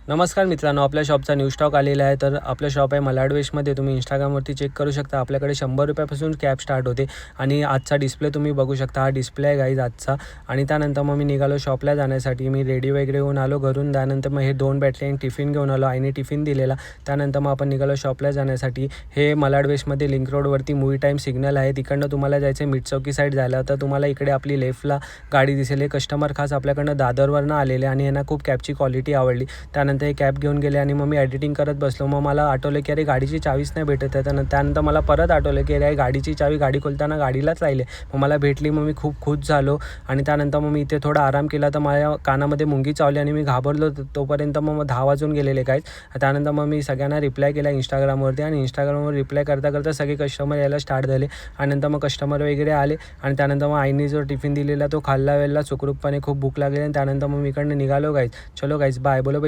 नमस्कार मित्रांनो, आपल्या शॉपचा न्यू स्टॉक आलेला आहे. तर आपलं शॉप आहे मलाड वेस्टमध्ये. तुम्ही इंस्टाग्रामवरती चेक करू शकता. आपल्याकडे 100 रुपयापासून कॅब स्टार्ट होते आणि आजचा डिस्प्ले तुम्ही बघू शकता. हा डिस्प्ले आहे गाईज आजचा. आणि त्यानंतर मग मी निघालो शॉपला जाण्यासाठी. मी रेडी वगैरे होऊन आलो घरून. त्यानंतर मग हे 2 बॅटरी आणि टिफिन घेऊन आलो. आईने टिफिन दिलेला. त्यानंतर मग आपण निघालो शॉपला जाण्यासाठी. हे मलाड वेस्टमध्ये लिंक रोडवरती मूवी टाईम सिग्नल आहे. तिकडनं तुम्हाला जायचं आहे मिठ चौकी साईड जायला. तर तुम्हाला इकडे आपली लेफ्टला गाडी दिसेल. हे कस्टमर खास आपल्याकडनं दादरवरनं आलेले आणि यांना खूप कॅबची क्वालिटी आवडली. त्यानंतर हे कॅब घेऊन गेले आणि मग मी एडिटिंग करत बसलो. मग मला आठवलं की अरे गाडीची चावीच नाही भेटत आहे. त्यानंतर मला परत आठवलं की अरे गाडीची चावी गाडी खोलताना गाडीलाच राहिली. मग मला भेटली. मग मी खूप खुश झालो आणि त्यानंतर मग मी इथे थोडा आराम केला. तर माझ्या कानामध्ये मुंगी चावली आणि मी घाबरलो. तोपर्यंत मग 10 वाजून गेलेले काय. त्यानंतर मग मी सगळ्यांना रिप्लाय केला इंस्टाग्रामवरती आणि इंस्टाग्रामवर रिप्लाय करता करता सगळे कस्टमर यायला स्टार्ट झाले. आणि नंतर मग कस्टमर वगैरे आले आणि त्यानंतर मग आईने जो टिफिन दिलेला तो खाल्ला वेळेला सुखरूपपणे. खूप भूक लागली आणि त्यानंतर मग मी इकडनं निघालो गाईज. चलो गाईज बाय. बोलो बाई.